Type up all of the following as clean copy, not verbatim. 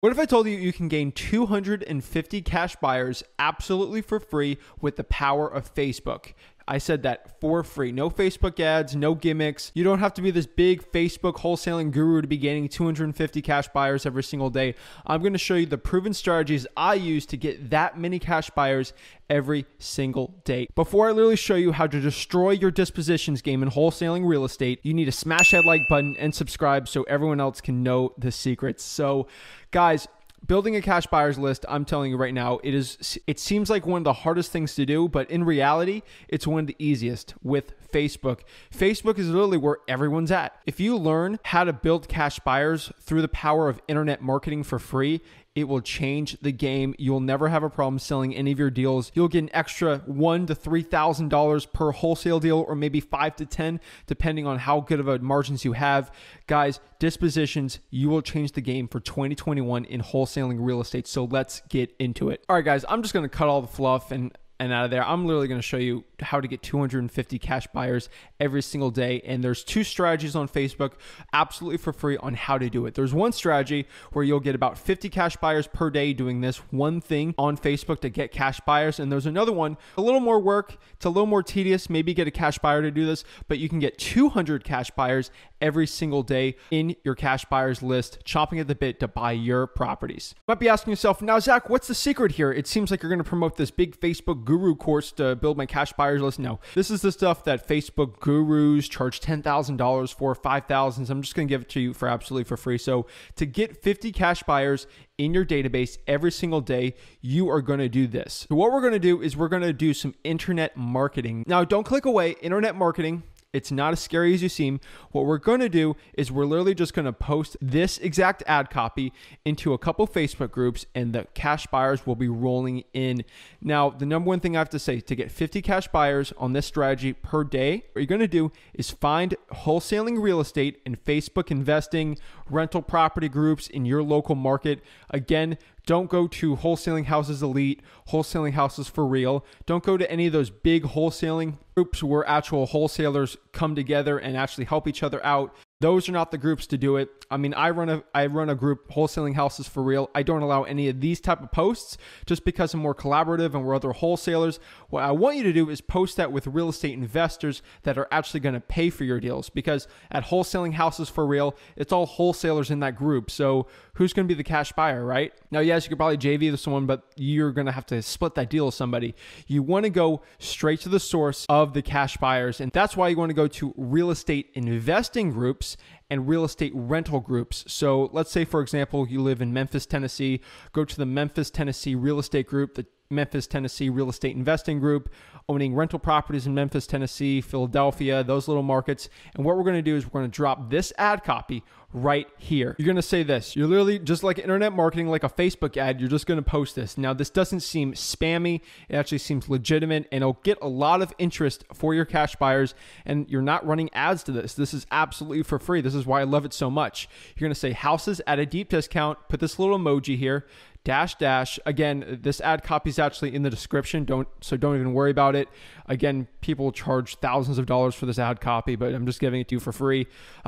What if I told you you can gain 250 cash buyers absolutely for free with the power of Facebook? I said that for free. No Facebook ads, no gimmicks. You don't have to be this big Facebook wholesaling guru to be gaining 250 cash buyers every single day. I'm going to show you the proven strategies I use to get that many cash buyers every single day. Before I literally show you how to destroy your dispositions game in wholesaling real estate, you need to smash that like button and subscribe so everyone else can know the secrets. So, guys, building a cash buyers list, I'm telling you right now, it seems like one of the hardest things to do, but in reality, it's one of the easiest with Facebook. Facebook is literally where everyone's at. If you learn how to build cash buyers through the power of internet marketing for free, it will change the game. You'll never have a problem selling any of your deals. You'll get an extra $1,000 to $3,000 per wholesale deal, or maybe $5,000 to $10,000, depending on how good of a margins you have. Guys, dispositions, you will change the game for 2021 in wholesaling real estate. So let's get into it. All right, guys, I'm just going to cut all the fluff and out of there. I'm literally going to show you how to get 250 cash buyers every single day. And there's two strategies on Facebook absolutely for free on how to do it. There's one strategy where you'll get about 50 cash buyers per day doing this one thing on Facebook to get cash buyers. And there's another one, a little more work. It's a little more tedious. Maybe get a cash buyer to do this, but you can get 200 cash buyers every single day in your cash buyers list, chomping at the bit to buy your properties. You might be asking yourself, now, Zach, what's the secret here? It seems like you're going to promote this big Facebook guru course to build my cash buyers list. No, this is the stuff that Facebook gurus charge $10,000 for, $5,000. So I'm just going to give it to you for absolutely for free. So to get 50 cash buyers in your database every single day, you are going to do this. So what we're going to do is we're going to do some internet marketing. Now, don't click away. Internet marketing, it's not as scary as you seem. What we're going to do is we're literally just going to post this exact ad copy into a couple Facebook groups, and the cash buyers will be rolling in. Now, the number one thing I have to say, to get 50 cash buyers on this strategy per day, what you're going to do is find wholesaling real estate and Facebook investing, rental property groups in your local market. Again, don't go to Wholesaling Houses Elite, Wholesaling Houses for Real. Don't go to any of those big wholesaling groups where actual wholesalers come together and actually help each other out. Those are not the groups to do it. I mean, I run a group, Wholesaling Houses for Real. I don't allow any of these type of posts just because I'm more collaborative and we're other wholesalers. What I want you to do is post that with real estate investors that are actually going to pay for your deals, because at Wholesaling Houses for Real, it's all wholesalers in that group. So who's going to be the cash buyer, right? Now, yes, you could probably JV with someone, but you're going to have to split that deal with somebody. You want to go straight to the source of the cash buyers. And that's why you want to go to real estate investing groups and real estate rental groups. So let's say, for example, you live in Memphis, Tennessee, go to the Memphis, Tennessee real estate group, the Memphis, Tennessee real estate investing group, owning rental properties in Memphis, Tennessee, Philadelphia, those little markets. And what we're going to do is we're going to drop this ad copy right here. You're going to say this. You're literally just like internet marketing, like a Facebook ad. You're just going to post this. Now, this doesn't seem spammy. It actually seems legitimate, and it'll get a lot of interest for your cash buyers. And you're not running ads to this. This is absolutely for free. This is why I love it so much. You're going to say houses at a deep discount. Put this little emoji here. -- Again, this ad copy is actually in the description. Don't even worry about it. Again, people charge thousands of dollars for this ad copy, but I'm just giving it to you for free.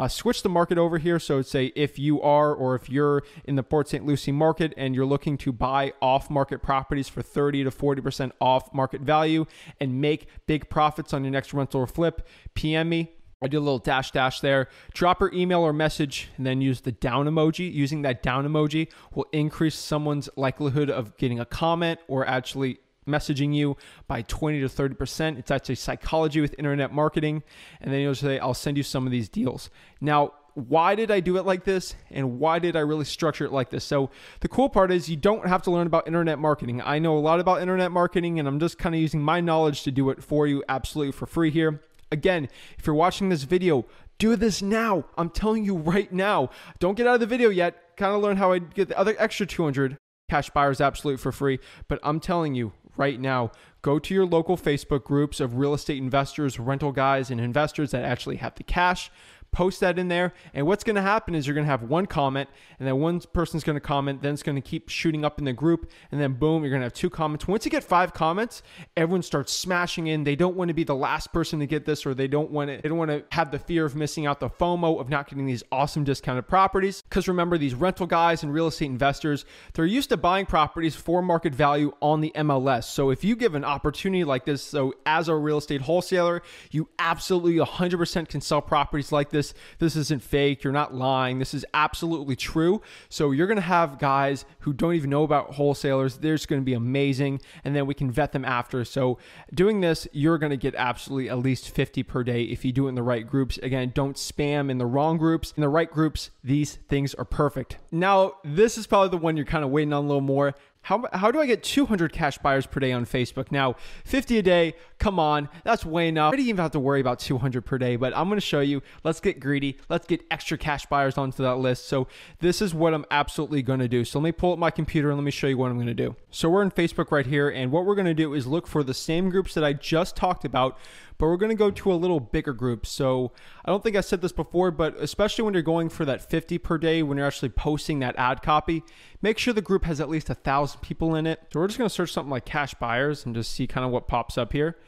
Switch the market over here. So say if you are, or if you're in the Port St. Lucie market and you're looking to buy off-market properties for 30 to 40% off market value and make big profits on your next rental or flip, PM me. I do a little -- there. Drop your email or message and then use the down emoji. Using that down emoji will increase someone's likelihood of getting a comment or actually messaging you by 20 to 30%. It's actually psychology with internet marketing. And then you'll say, I'll send you some of these deals. Now, why did I do it like this? And why did I really structure it like this? So the cool part is you don't have to learn about internet marketing. I know a lot about internet marketing, and I'm just kind of using my knowledge to do it for you absolutely for free here. Again, if you're watching this video, do this now. I'm telling you right now. Don't get out of the video yet. Kind of learn how I get the other extra 200 cash buyers absolutely for free. But I'm telling you right now, go to your local Facebook groups of real estate investors, rental guys, and investors that actually have the cash. post that in there. And what's going to happen is you're going to have one comment, and then one person's going to comment, then it's going to keep shooting up in the group, and then boom, you're going to have 2 comments. Once you get 5 comments, everyone starts smashing in. They don't want to be the last person to get this, or they don't want to have the fear of missing out, the FOMO of not getting these awesome discounted properties. Because remember, these rental guys and real estate investors, they're used to buying properties for market value on the MLS. So if you give an opportunity like this, so as a real estate wholesaler, you absolutely 100% can sell properties like this. This isn't fake. You're not lying. This is absolutely true. So you're going to have guys who don't even know about wholesalers. They're just going to be amazing. And then we can vet them after. So doing this, you're going to get absolutely at least 50 per day if you do it in the right groups. Again, don't spam in the wrong groups. In the right groups, these things are perfect. Now, this is probably the one you're kind of waiting on a little more. How do I get 200 cash buyers per day on Facebook? Now, 50 a day, come on, that's way enough. I don't even have to worry about 200 per day, but I'm going to show you. Let's get greedy. Let's get extra cash buyers onto that list. So this is what I'm absolutely going to do. So let me pull up my computer and let me show you what I'm going to do. So we're in Facebook right here, and what we're going to do is look for the same groups that I just talked about, but we're going to go to a little bigger group. So I don't think I said this before, but especially when you're going for that 50 per day, when you're actually posting that ad copy, make sure the group has at least 1,000 people in it. So we're just going to search something like cash buyers and just see kind of what pops up here.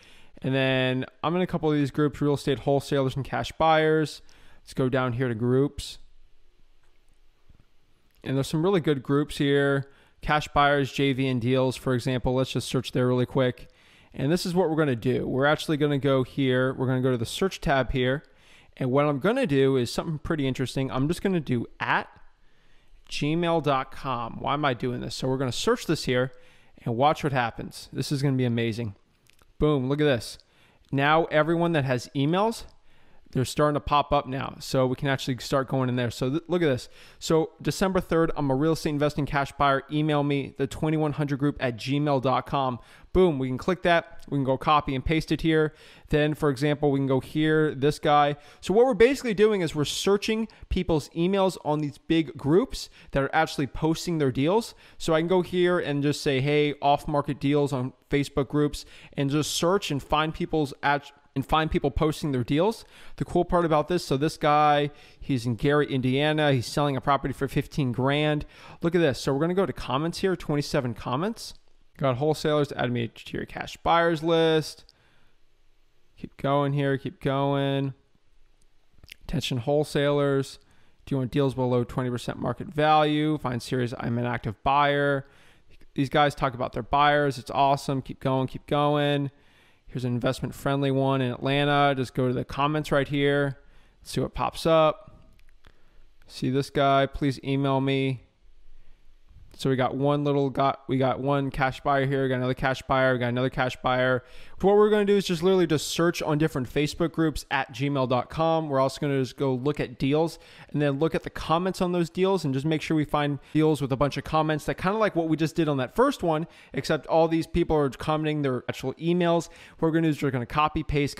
And then I'm in a couple of these groups, real estate wholesalers and cash buyers. Let's go down here to groups. And there's some really good groups here. Cash buyers, JV and deals, for example. Let's just search there really quick. And this is what we're going to do. We're actually going to go here. We're going to go to the search tab here. And what I'm going to do is something pretty interesting. I'm just going to do @gmail.com. Why am I doing this? So we're going to search this here and watch what happens. This is going to be amazing. Boom, look at this. Now everyone that has emails, they're starting to pop up now. So we can actually start going in there. So look at this. So December 3rd, I'm a real estate investing cash buyer. Email me, the 2100 group @gmail.com. Boom, we can click that. We can go copy and paste it here. Then, for example, we can go here, this guy. So what we're basically doing is we're searching people's emails on these big groups that are actually posting their deals. So I can go here and just say, hey, off-market deals on Facebook groups, and just search and find people posting their deals. The cool part about this, so this guy, he's in Gary, Indiana. He's selling a property for 15 grand. Look at this. So we're going to go to comments here, 27 comments. Got wholesalers, add me to your cash buyers list. Keep going here, keep going. Attention wholesalers. Do you want deals below 20% market value? Find series, I'm an active buyer. These guys talk about their buyers. It's awesome. Keep going, keep going. Here's an investment friendly one in Atlanta. Just go to the comments right here. See what pops up. See this guy, please email me. So we got one cash buyer here, we got another cash buyer, we got another cash buyer. What we're going to do is just literally just search on different Facebook groups @gmail.com. We're also going to just go look at deals and then look at the comments on those deals and just make sure we find deals with a bunch of comments that kind of like what we just did on that first one, except all these people are commenting their actual emails. What we're going to do is we're going to copy, paste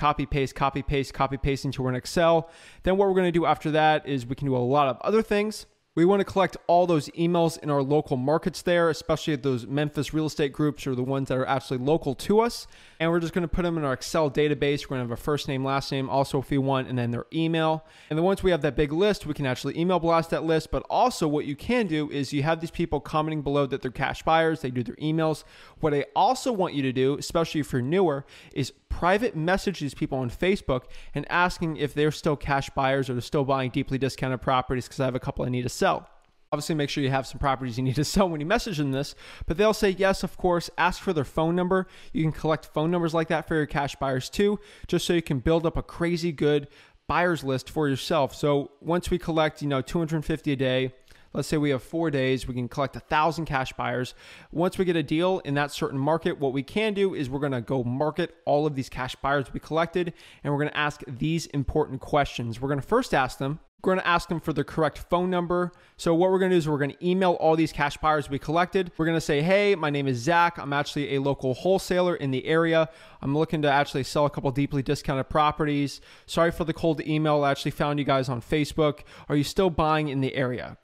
into an Excel. Then what we're going to do after that is we can do a lot of other things. We want to collect all those emails in our local markets there, especially those Memphis real estate groups or the ones that are actually local to us. And we're just going to put them in our Excel database. We're going to have a first name, last name, also if we want, and then their email. And then once we have that big list, we can actually email blast that list. But also what you can do is you have these people commenting below that they're cash buyers. They do their emails. What I also want you to do, especially if you're newer, is private message these people on Facebook and asking if they're still cash buyers or they're still buying deeply discounted properties, because I have a couple I need to sell. Obviously, make sure you have some properties you need to sell when you message them this, but they'll say yes, of course. Ask for their phone number. You can collect phone numbers like that for your cash buyers too, just so you can build up a crazy good buyers list for yourself. So once we collect, 250 a day, let's say we have 4 days, we can collect 1,000 cash buyers. Once we get a deal in that certain market, what we can do is we're going to go market all of these cash buyers we collected, and we're going to ask these important questions. We're going to first ask them, we're going to ask them for the correct phone number. So what we're going to do is we're going to email all these cash buyers we collected. We're going to say, hey, my name is Zach. I'm actually a local wholesaler in the area. I'm looking to actually sell a couple deeply discounted properties. Sorry for the cold email. I actually found you guys on Facebook. Are you still buying in the area? ?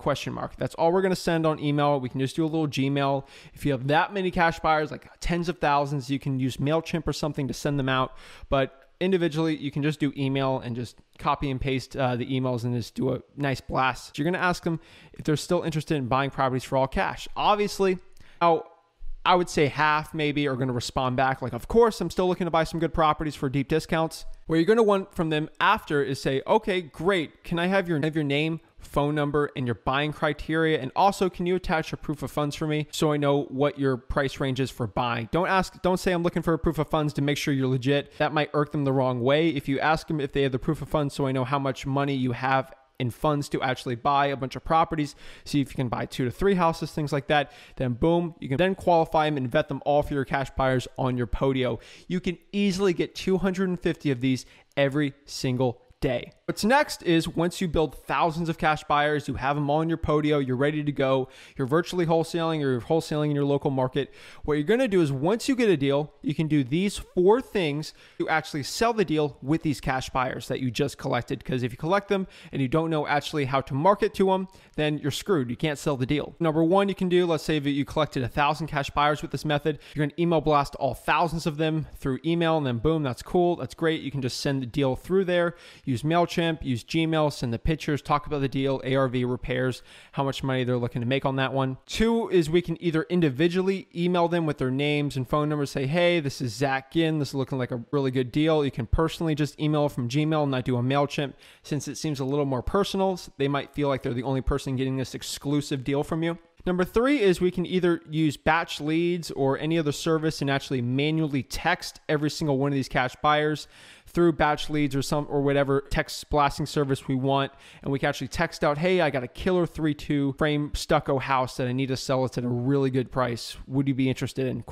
That's all we're going to send on email. We can just do a little Gmail. If you have that many cash buyers, like tens of thousands, you can use MailChimp or something to send them out. But individually, you can just do email and just copy and paste the emails and just do a nice blast. You're going to ask them if they're still interested in buying properties for all cash. Obviously, I would say half maybe are going to respond back like, of course, I'm still looking to buy some good properties for deep discounts. What you're going to want from them after is say, okay, great. Can I have your name, phone number, and your buying criteria? And also, can you attach a proof of funds for me so I know what your price range is for buying? Don't say I'm looking for a proof of funds to make sure you're legit. That might irk them the wrong way. If you ask them if they have the proof of funds so I know how much money you have in funds to actually buy a bunch of properties, see if you can buy 2 to 3 houses, things like that, then boom, you can then qualify them and vet them all for your cash buyers on your Podio. You can easily get 250 of these every single day. What's next is once you build thousands of cash buyers, you have them all in your Podio, you're ready to go, you're virtually wholesaling or you're wholesaling in your local market. What you're going to do is once you get a deal, you can do these 4 things to actually sell the deal with these cash buyers that you just collected. Because if you collect them and you don't know actually how to market to them, then you're screwed. You can't sell the deal. Number 1 you can do, let's say that you collected 1,000 cash buyers with this method. You're going to email blast all thousands of them through email, and then boom, that's cool. That's great. You can just send the deal through there. Use MailChimp, use Gmail, send the pictures, talk about the deal, ARV repairs, how much money they're looking to make on that one. 2 is we can either individually email them with their names and phone numbers, say, hey, this is Zach Ginn. This is looking like a really good deal. You can personally just email from Gmail and not do a MailChimp since it seems a little more personal. So they might feel like they're the only person getting this exclusive deal from you. Number 3 is we can either use batch leads or any other service and actually manually text every single one of these cash buyers through batch leads or whatever text blasting service we want. And we can actually text out, hey, I got a killer 3-2 frame stucco house that I need to sell. It's at a really good price. Would you be interested in ?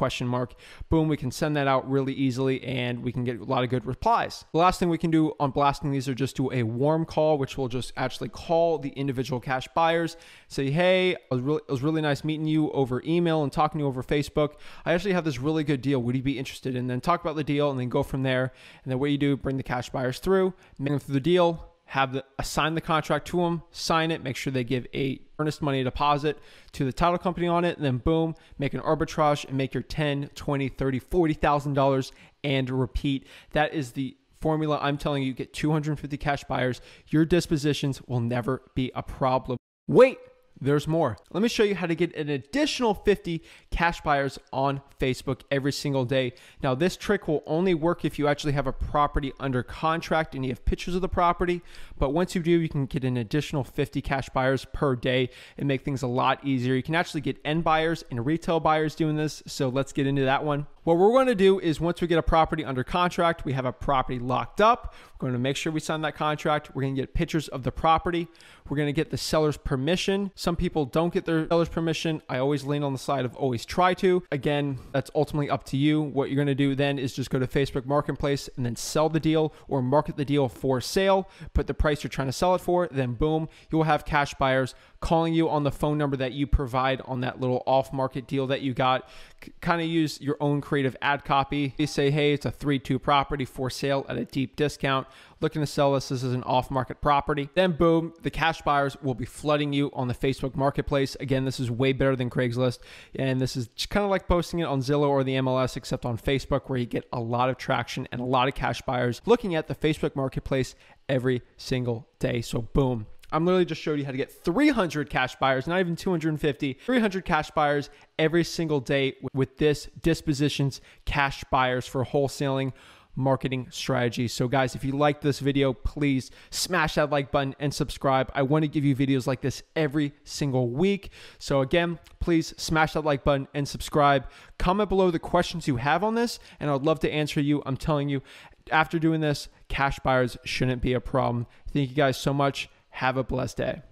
Boom, we can send that out really easily and we can get a lot of good replies. The last thing we can do on blasting these are just do a warm call, which will just actually call the individual cash buyers, say, hey, it was really nice meeting you over email and talking to you over Facebook. I actually have this really good deal. Would you be interested? And then talk about the deal and then go from there. And then what you do, bring the cash buyers through, make them through the deal, assign the contract to them, sign it, make sure they give a earnest money deposit to the title company on it, and then boom, make an arbitrage and make your $10,000, $20,000, $30,000, $40,000 and repeat. That is the formula. I'm telling you, get 250 cash buyers. Your dispositions will never be a problem. Wait, there's more. Let me show you how to get an additional 50 cash buyers on Facebook every single day. Now, this trick will only work if you actually have a property under contract and you have pictures of the property. But once you do, you can get an additional 50 cash buyers per day and make things a lot easier. You can actually get end buyers and retail buyers doing this. So let's get into that one. What we're going to do is once we get a property under contract, we have a property locked up. We're going to make sure we sign that contract. We're going to get pictures of the property. We're going to get the seller's permission. Some people don't get their seller's permission. I always lean on the side of always try to. Again, that's ultimately up to you. What you're going to do then is just go to Facebook Marketplace and then sell the deal or market the deal for sale, put the price you're trying to sell it for, then boom, you will have cash buyers calling you on the phone number that you provide on that little off-market deal that you got. Kind of use your own creative ad copy. You say, hey, it's a 3-2 property for sale at a deep discount. Looking to sell this. This is an off-market property. Then boom, the cash buyers will be flooding you on the Facebook Marketplace. Again, this is way better than Craigslist. And this is kind of like posting it on Zillow or the MLS, except on Facebook, where you get a lot of traction and a lot of cash buyers looking at the Facebook Marketplace every single day. So boom. I'm literally just showed you how to get 300 cash buyers, not even 250, 300 cash buyers every single day with this dispositions cash buyers for wholesaling marketing strategy. So guys, if you like this video, please smash that like button and subscribe. I want to give you videos like this every single week. So again, please smash that like button and subscribe. Comment below the questions you have on this, and I'd love to answer you. I'm telling you, after doing this, cash buyers shouldn't be a problem. Thank you guys so much. Have a blessed day.